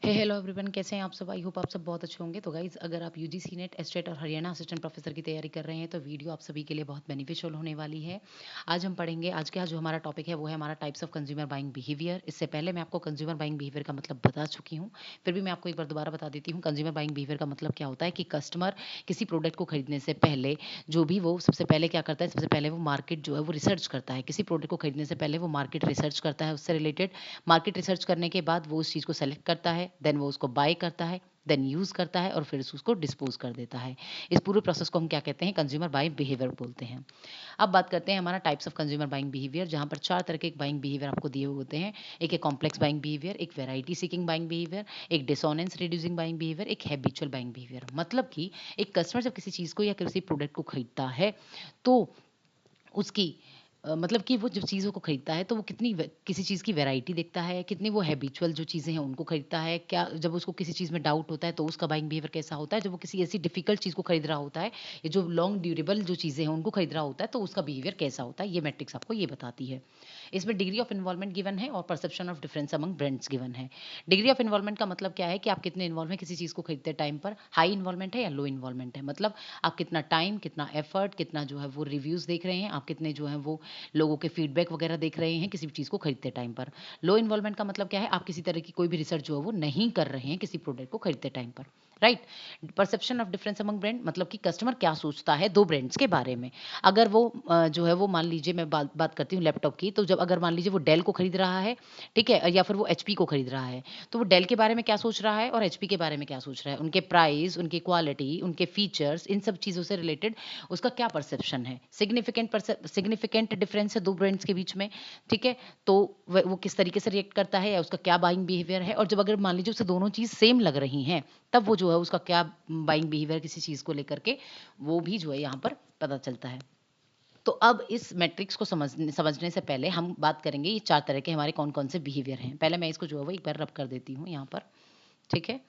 Hello everyone, कैसे हैं आप सब। आई होप आप सब बहुत अच्छे होंगे। तो गाइज, अगर आप यूजीसी नेट, एस्टेट और हरियाणा असिस्टेंट प्रोफेसर की तैयारी कर रहे हैं तो वीडियो आप सभी के लिए बहुत बेनिफिशियल होने वाली है। आज हम पढ़ेंगे, आज का जो हमारा टॉपिक है वो है हमारा types of consumer buying behaviour. इससे पहले मैं आपको कंज्यूमर बाइंग बिहेवियर का मतलब बता चुकी हूँ, फिर भी मैं आपको एक बार दोबारा बता देती हूँ। कंज्यूमर बाइंग बिहेवियर का मतलब क्या होता है कि कस्टमर किसी प्रोडक्ट को खरीदने से पहले जो भी वो सबसे पहले क्या करता है, सबसे पहले वो मार्केट जो है वो रिसर्च करता है। किसी प्रोडक्ट को खरीदने से पहले वो मार्केट रिसर्च करता है, उससे रिलेटेड मार्केट रिसर्च करने के बाद वो उस चीज़ को सेलेक्ट करता है, देन वो उसको बाय करता है, देन यूज़ करता है और फिर उसको डिस्पोज कर देता है। इस पूरे प्रोसेस को हम क्या कहते हैं, कंज्यूमर बाइंग बिहेवियर बोलते हैं। अब बात करते हैं हमारा types of consumer buying behaviour, जहां पर चार तरह के बाइंग बिहेवियर आपको दिए हुए होते हैं। एक है कॉम्प्लेक्स बाइंग बिहेवियर, एक वैरायटी सीकिंग बाइंग बिहेवियर, एक डिसोनेंस रिड्यूसिंग बाइंग बिहेवियर, एक हैबिचुअल बाइंग बिहेवियर। मतलब कि एक कस्टमर जब किसी चीज़ को या किसी प्रोडक्ट को खरीदता है तो उसकी मतलब कि वो जब चीज़ों को खरीदता है तो वो किसी चीज़ की वैरायटी देखता है, कितनी वो हैबिचुअल जो चीज़ें हैं उनको खरीदता है। क्या जब उसको किसी चीज़ में डाउट होता है तो उसका बाइंग बिहेवियर कैसा होता है। जब वो किसी ऐसी डिफिकल्ट चीज़ को खरीद रहा होता है, या जो लॉन्ग ड्यूरेबल जो चीज़ें हैं उनको खरीद रहा होता है, तो उसका बिहेवियर कैसा होता है। ये मैट्रिक्स आपको ये बताती है। इसमें डिग्री ऑफ इन्वॉल्वमेंट गिवन है और perception of difference among brands given है। डिग्री ऑफ इन्वॉल्वमेंट का मतलब क्या है कि आप कितने इन्वॉल्व हैं किसी चीज़ को खरीदते टाइम पर। हाई इन्वॉल्वमेंट है या लो इन्वॉल्वमेंट है, मतलब आप कितना टाइम, कितना एफर्ट, कितना जो है वो रिव्यूज़ देख रहे हैं, आप कितने जो है वो लोगों के फीडबैक वगैरह देख रहे हैं किसी भी चीज़ को खरीदते टाइम पर। लो इन्वॉल्वमेंट का मतलब क्या है, आप किसी तरह की कोई भी रिसर्च जो है वो नहीं कर रहे हैं किसी प्रोडक्ट को खरीदते टाइम पर। Right. Perception of difference among brand मतलब कि कस्टमर क्या सोचता है दो ब्रांड्स के बारे में। अगर वो जो है वो मान लीजिए, मैं बात करती हूँ लैपटॉप की, तो जब अगर मान लीजिए वो डेल को खरीद रहा है, ठीक है, या फिर वो एचपी को खरीद रहा है, तो वो डेल के बारे में क्या सोच रहा है और एचपी के बारे में क्या सोच रहा है, उनके प्राइस, उनकी क्वालिटी, उनके फीचर्स, इन सब चीज़ों से रिलेटेड उसका क्या परसेप्शन है। सिग्निफिकेंट डिफरेंस है दो ब्रांड्स के बीच में, ठीक है। तो वो किस तरीके से रिएक्ट करता है या उसका क्या बाइंग बिहेवियर है। और जब अगर मान लीजिए उसे दोनों चीज़ सेम लग रही हैं, तब वो जो है उसका क्या बाइंग बिहेवियर किसी चीज़ को लेकर के, वो भी जो है यहाँ पर पता चलता है। तो अब इस मैट्रिक्स को समझने से पहले हम बात करेंगे ये चार तरह के हमारे कौन कौन से बिहेवियर हैं। पहले मैं इसको जो है वो एक बार रब कर देती हूँ यहाँ पर, ठीक है,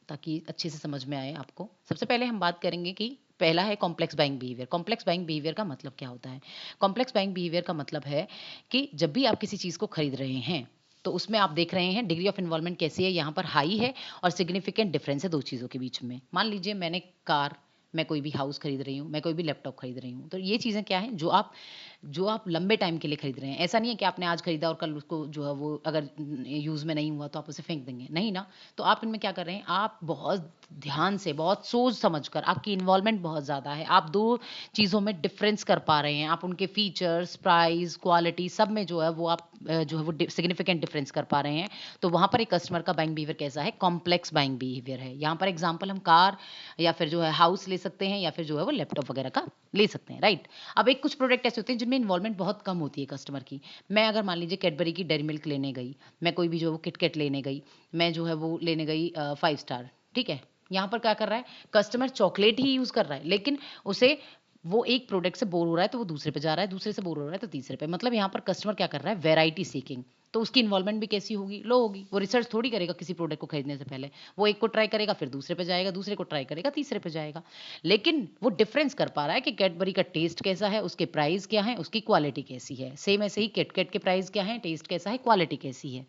ताकि अच्छे से समझ में आए आपको। सबसे पहले हम बात करेंगे कि पहला है complex buying behaviour. Complex buying behaviour का मतलब क्या होता है। कॉम्प्लेक्स बाइंग बिहेवियर का मतलब है कि जब भी आप किसी चीज़ को खरीद रहे हैं तो उसमें आप देख रहे हैं डिग्री ऑफ इन्वॉल्वमेंट कैसी है, यहाँ पर हाई है और सिग्निफिकेंट डिफरेंस है दो चीज़ों के बीच में। मान लीजिए मैंने कार, मैं कोई भी हाउस खरीद रही हूँ, मैं कोई भी लैपटॉप खरीद रही हूँ, तो ये चीज़ें क्या हैं जो आप लंबे टाइम के लिए खरीद रहे हैं। ऐसा नहीं है कि आपने आज खरीदा और कल उसको जो है वो अगर यूज़ में नहीं हुआ तो आप उसे फेंक देंगे, नहीं ना। तो आप इनमें क्या कर रहे हैं, आप बहुत ध्यान से, बहुत सोच समझ कर, आपकी इन्वॉल्वमेंट बहुत ज़्यादा है, आप दो चीज़ों में डिफरेंस कर पा रहे हैं, आप उनके फीचर्स, प्राइस, क्वालिटी सब में जो है वो आप जो है वो सिग्निफिकेंट डिफरेंस कर पा रहे हैं। तो वहाँ पर एक कस्टमर का बाइंग बिहेवियर कैसा है, कॉम्प्लेक्स बाइंग बिहेवियर है। यहाँ पर एग्जाम्पल हम कार या फिर जो है हाउस ले सकते हैं, या फिर जो है वो लैपटॉप वगैरह का ले सकते हैं। राइट। अब एक कुछ प्रोडक्ट ऐसे होते हैं जिनमें इन्वॉल्वमेंट बहुत कम होती है कस्टमर की। मैं अगर मान लीजिए कैडबरी की डेयरी मिल्क लेने गई, मैं कोई भी जो है वो किटकैट लेने गई, मैं जो है वो लेने गई 5 स्टार, ठीक है। यहाँ पर क्या कर रहा है, कस्टमर चॉकलेट ही यूज़ कर रहा है, लेकिन उसे वो एक प्रोडक्ट से बोर हो रहा है तो वो दूसरे पे जा रहा है, दूसरे से बोर हो रहा है तो तीसरे पे। मतलब यहाँ पर कस्टमर क्या कर रहा है, वैरायटी सीकिंग। तो उसकी इन्वॉल्वमेंट भी कैसी होगी, लो होगी। वो रिसर्च थोड़ी करेगा किसी प्रोडक्ट को खरीदने से पहले, वो एक को ट्राई करेगा, फिर दूसरे पे जाएगा, दूसरे को ट्राई करेगा, तीसरे पे जाएगा। लेकिन वो डिफरेंस कर पा रहा है कि कैडबरी का टेस्ट कैसा है, उसके प्राइस क्या है, उसकी क्वालिटी कैसी है। सेम ऐसे ही किटकैट के प्राइस क्या है, टेस्ट कैसा है, क्वालिटी कैसी है।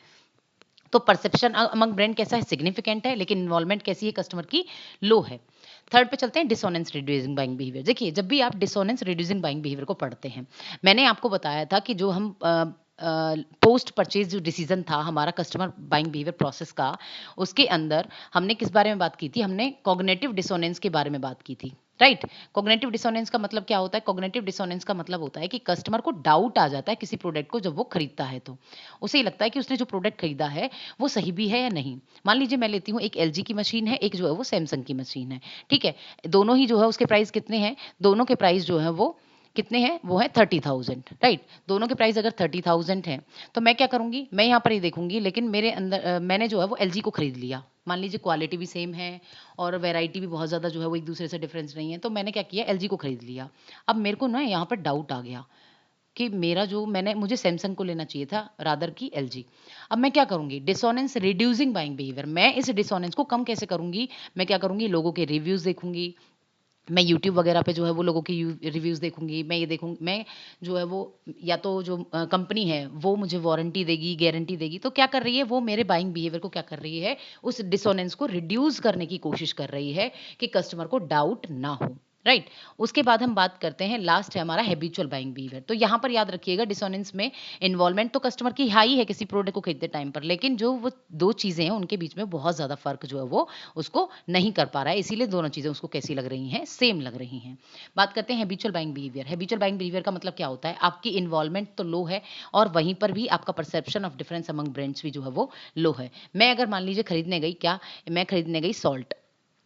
तो परसेप्शन अमंग ब्रांड कैसा है, सिग्निफिकेंट है, लेकिन इन्वॉल्वमेंट कैसी है कस्टमर की, लो है। थर्ड पे चलते हैं, डिसोनेंस रिड्यूसिंग बाइंग बिहेवियर। देखिए, जब भी आप डिसोनेंस रिड्यूसिंग बाइंग बिहेवियर को पढ़ते हैं, मैंने आपको बताया था कि जो हम पोस्ट परचेज जो डिसीजन था हमारा कस्टमर बाइंग बिहेवियर प्रोसेस का, उसके अंदर हमने किस बारे में बात की थी, हमने कॉग्निटिव डिसोनेंस के बारे में बात की थी। राइट। कॉग्निटिव डिसोनेंस का मतलब क्या होता है, कॉग्निटिव डिसोनेंस का मतलब होता है कि कस्टमर को डाउट आ जाता है किसी प्रोडक्ट को जब वो खरीदता है, तो उसे ये लगता है कि उसने जो प्रोडक्ट खरीदा है वो सही भी है या नहीं। मान लीजिए मैं लेती हूँ, एक एलजी की मशीन है, एक जो है वो सैमसंग की मशीन है, ठीक है। दोनों ही जो है उसके प्राइस कितने हैं, दोनों के प्राइस जो है वो कितने हैं, वो है 30,000। राइट। दोनों के प्राइस अगर 30,000 है तो मैं क्या करूंगी, मैं यहाँ पर ही देखूंगी, लेकिन मेरे अंदर मैंने जो है वो एलजी को खरीद लिया। मान लीजिए क्वालिटी भी सेम है और वैरायटी भी बहुत ज़्यादा जो है वो एक दूसरे से डिफरेंस नहीं है, तो मैंने क्या किया, एलजी को खरीद लिया। अब मेरे को ना यहाँ पर डाउट आ गया कि मेरा जो मैंने मुझे सैमसंग को लेना चाहिए था रादर की एलजी। अब मैं क्या करूंगी, डिसोनेंस रिड्यूसिंग बाइंग बिहेवियर। मैं इस डिसोनेंस को कम कैसे करूंगी, मैं क्या करूंगी, लोगों के रिव्यूज देखूंगी, मैं यूट्यूब वगैरह पे जो है वो लोगों की रिव्यूज़ देखूंगी, मैं ये देखूंगी, मैं जो है वो या तो जो कंपनी है वो मुझे वारंटी देगी, गारंटी देगी, तो क्या कर रही है वो मेरे बाइंग बिहेवियर को क्या कर रही है, उस डिसोनेंस को रिड्यूस करने की कोशिश कर रही है कि कस्टमर को डाउट ना हो। राइट। उसके बाद हम बात करते हैं, लास्ट है हमारा हैबिचुअल बाइंग बिहेवियर। तो यहाँ पर याद रखिएगा, डिसोनेंस में इन्वॉल्वमेंट तो कस्टमर की हाई है किसी प्रोडक्ट को खरीदते टाइम पर, लेकिन जो वो दो चीज़ें हैं उनके बीच में बहुत ज़्यादा फर्क जो है वो उसको नहीं कर पा रहा है, इसीलिए दोनों चीज़ें उसको कैसी लग रही हैं, सेम लग रही हैं। बात करते हैं habitual buying behaviour. Habitual buying behaviour का मतलब क्या होता है, आपकी इन्वॉल्वमेंट तो लो है और वहीं पर भी आपका perception of difference among brands भी जो है वो लो है। मैं अगर मान लीजिए खरीदने गई, क्या मैं खरीदने गई सॉल्ट,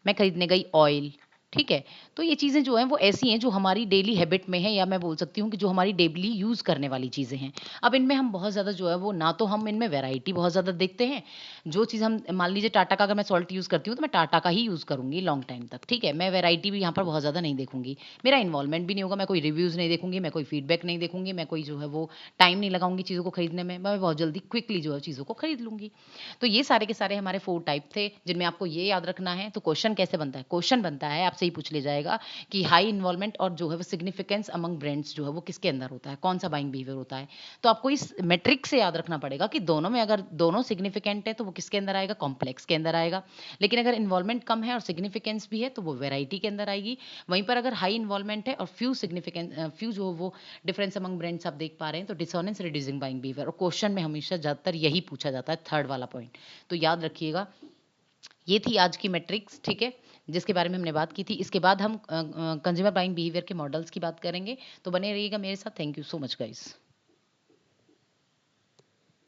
मैं खरीदने गई ऑयल, ठीक है, तो ये चीज़ें जो हैं वो ऐसी हैं जो हमारी डेली हैबिट में है, या मैं बोल सकती हूँ कि जो हमारी डेली यूज़ करने वाली चीज़ें हैं। अब इनमें हम बहुत ज़्यादा जो है वो, ना तो हम इनमें वैरायटी बहुत ज़्यादा देखते हैं, जो चीज़ हम मान लीजिए टाटा का अगर मैं सॉल्ट यूज़ करती हूँ तो मैं टाटा का ही यूज़ करूँगी लॉन्ग टाइम तक, ठीक है, मैं वैरायटी भी यहाँ पर बहुत ज़्यादा नहीं देखूंगी, मेरा इन्वॉल्वमेंट भी नहीं होगा, मैं कोई रिव्यूज़ नहीं देखूंगी, मैं कोई फीडबैक नहीं देखूंगी, मैं कोई जो है वो टाइम नहीं लगाऊंगी चीज़ों को खरीदने में, मैं बहुत जल्दी क्विकली जो है चीज़ों को खरीद लूंगी। तो ये सारे के सारे हमारे 4 टाइप थे जिनमें आपको ये याद रखना है। तो क्वेश्चन कैसे बनता है, क्वेश्चन बनता है आपसे ही पूछ लिया जाएगा कि हाई इन्वॉल्वमेंट और जो है वो सिग्निफिकेंस अमंग ब्रांड्स जो है वो किसके अंदर होता है, कौन सा बाइंग बिहेवियर होता है। तो आपको इस मेट्रिक से याद रखना पड़ेगा कि दोनों में अगर दोनों सिग्निफिकेंट है तो वो किसके अंदर आएगा, कॉम्प्लेक्स के अंदर आएगा। लेकिन अगर इन्वॉल्वमेंट कम है और सिग्निफिकेंस भी है तो वो वेराइटी के अंदर आएगी। वहीं पर अगर हाई इन्वॉल्वमेंट है और फ्यू सिग्निफिकेंट फ्यू जो वो डिफरेंस अमंग ब्रांड्स आप देख पा रहे हैं, तो डिसोनेंस रिड्यूसिंग बाइंग बिहेवियर। और क्वेश्चन में हमेशा ज्यादातर यही पूछा जाता है, थर्ड वाला पॉइंट। तो याद रखिएगा, ये थी आज की मैट्रिक्स, ठीक है, जिसके बारे में हमने बात की थी। इसके बाद हम कंज्यूमर बाइंग बिहेवियर के मॉडल्स की बात करेंगे। तो बने रहिएगा मेरे साथ। Thank you so much guys.